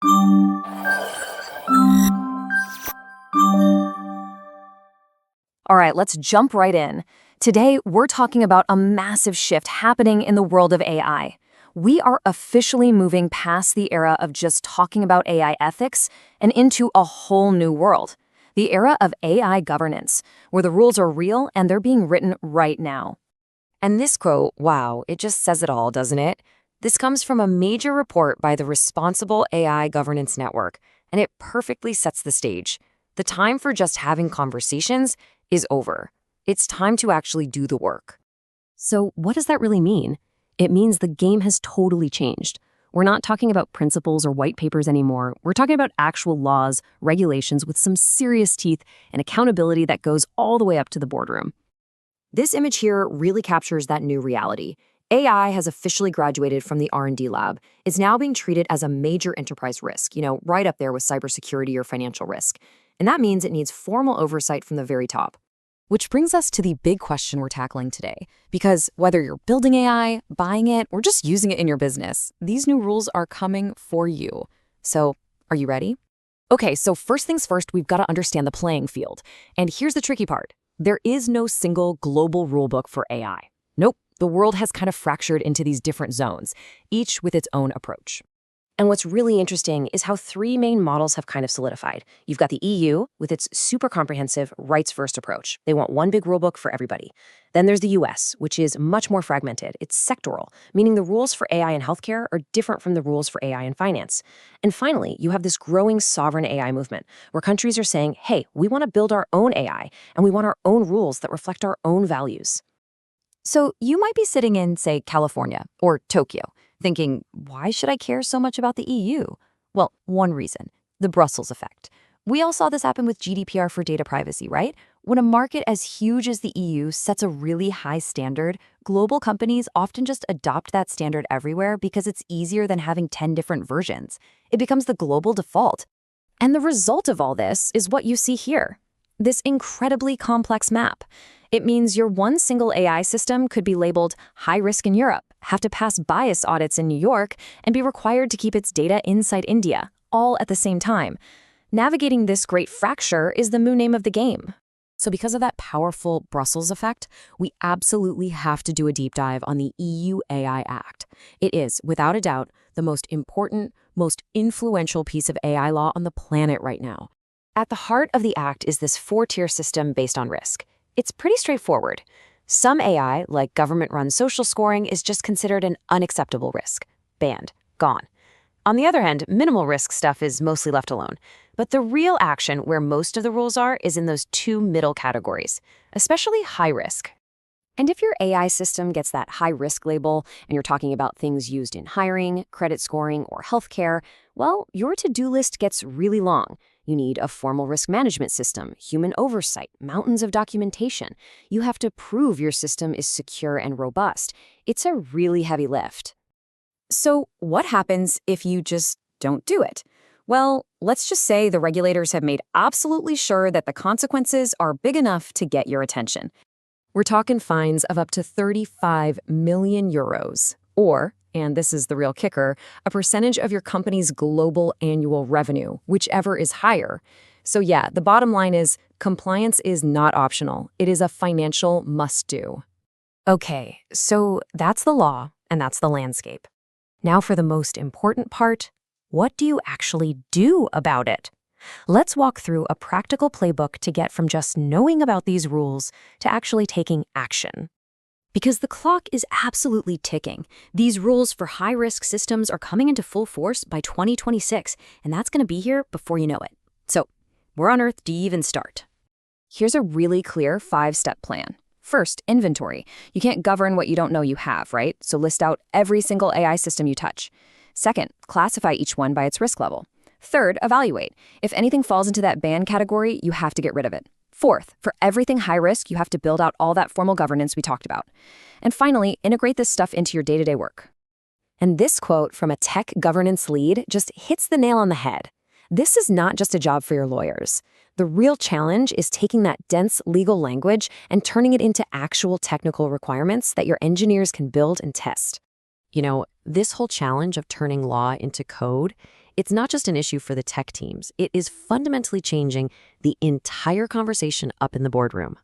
All right, let's jump right in. Today, we're talking about a massive shift happening in the world of AI. We are officially moving past the era of just talking about AI ethics and into a whole new world. The era of AI governance, where the rules are real and they're being written right now. And this quote, wow, it just says it all, doesn't it? This comes from a major report by the Responsible AI Governance Network, and it perfectly sets the stage. The time for just having conversations is over. It's time to actually do the work. So, what does that really mean? It means the game has totally changed. We're not talking about principles or white papers anymore. We're talking about actual laws, regulations with some serious teeth, and accountability that goes all the way up to the boardroom. This image here really captures that new reality. AI has officially graduated from the R&D lab. It's now being treated as a major enterprise risk, right up there with cybersecurity or financial risk. And that means it needs formal oversight from the very top. Which brings us to the big question we're tackling today. Because whether you're building AI, buying it, or just using it in your business, these new rules are coming for you. So, are you ready? Okay, so first things first, we've got to understand the playing field. And here's the tricky part. There is no single global rulebook for AI. Nope, the world has kind of fractured into these different zones, each with its own approach. And what's really interesting is how three main models have kind of solidified. You've got the EU with its super comprehensive rights-first approach. They want one big rulebook for everybody. Then there's the US, which is much more fragmented. It's sectoral, meaning the rules for AI in healthcare are different from the rules for AI in finance. And finally, you have this growing sovereign AI movement, where countries are saying, hey, we want to build our own AI, and we want our own rules that reflect our own values. So you might be sitting in, say, California or Tokyo, thinking, why should I care so much about the EU? Well, one reason, the Brussels effect. We all saw this happen with GDPR for data privacy, right? When a market as huge as the EU sets a really high standard, global companies often just adopt that standard everywhere because it's easier than having 10 different versions. It becomes the global default. And the result of all this is what you see here, this incredibly complex map. It means your one single AI system could be labeled high risk in Europe, have to pass bias audits in New York, and be required to keep its data inside India, all at the same time. Navigating this great fracture is the new name of the game. So because of that powerful Brussels effect, we absolutely have to do a deep dive on the EU AI Act. It is, without a doubt, the most important, most influential piece of AI law on the planet right now. At the heart of the Act is this four-tier system based on risk. It's pretty straightforward. Some AI, like government-run social scoring, is just considered an unacceptable risk. Banned. Gone. On the other hand, minimal risk stuff is mostly left alone. But the real action, where most of the rules are, is in those two middle categories, especially high risk. And if your AI system gets that high risk label, and you're talking about things used in hiring, credit scoring, or healthcare, well, your to-do list gets really long. You need a formal risk management system, human oversight, mountains of documentation. You have to prove your system is secure and robust. It's a really heavy lift. So what happens if you just don't do it? Well, let's just say the regulators have made absolutely sure that the consequences are big enough to get your attention. We're talking fines of up to 35 million euros, or, and this is the real kicker, a percentage of your company's global annual revenue, whichever is higher. So yeah, the bottom line is compliance is not optional. It is a financial must-do. Okay, so that's the law, and that's the landscape. Now for the most important part, what do you actually do about it? Let's walk through a practical playbook to get from just knowing about these rules to actually taking action. Because the clock is absolutely ticking. These rules for high-risk systems are coming into full force by 2026, and that's going to be here before you know it. So, where on earth do you even start? Here's a really clear 5-step plan. First, inventory. You can't govern what you don't know you have, right? So list out every single AI system you touch. Second, classify each one by its risk level. Third, evaluate. If anything falls into that ban category, you have to get rid of it. Fourth, for everything high risk, you have to build out all that formal governance we talked about. And finally, integrate this stuff into your day-to-day work. And this quote from a tech governance lead just hits the nail on the head. This is not just a job for your lawyers. The real challenge is taking that dense legal language and turning it into actual technical requirements that your engineers can build and test. You know, this whole challenge of turning law into code, It's not just an issue for the tech teams. It is fundamentally changing the entire conversation up in the boardroom.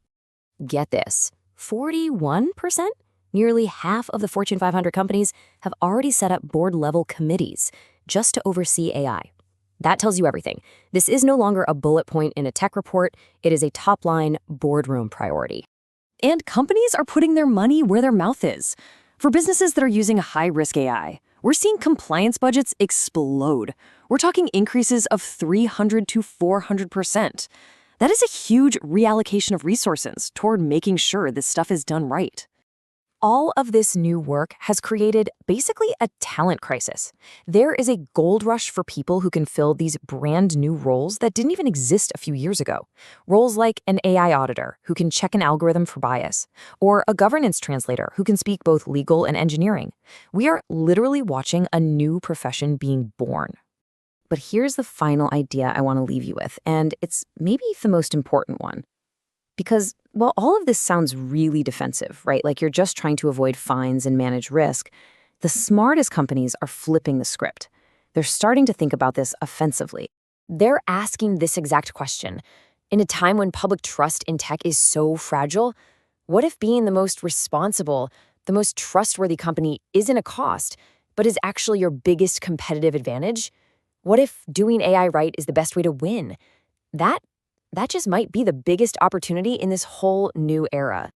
Get this, 41%? Nearly half of the Fortune 500 companies have already set up board-level committees just to oversee AI. That tells you everything. This is no longer a bullet point in a tech report. It is a top-line boardroom priority. And companies are putting their money where their mouth is. For businesses that are using high-risk AI, we're seeing compliance budgets explode. We're talking increases of 300 to 400%. That is a huge reallocation of resources toward making sure this stuff is done right. All of this new work has created basically a talent crisis. There is a gold rush for people who can fill these brand new roles that didn't even exist a few years ago. Roles like an AI auditor who can check an algorithm for bias, or a governance translator who can speak both legal and engineering. We are literally watching a new profession being born. But here's the final idea I want to leave you with, and it's maybe the most important one. Because, well, all of this sounds really defensive, right? Like you're just trying to avoid fines and manage risk. The smartest companies are flipping the script. They're starting to think about this offensively. They're asking this exact question. In a time when public trust in tech is so fragile, what if being the most responsible, the most trustworthy company isn't a cost, but is actually your biggest competitive advantage? What if doing AI right is the best way to win? That just might be the biggest opportunity in this whole new era.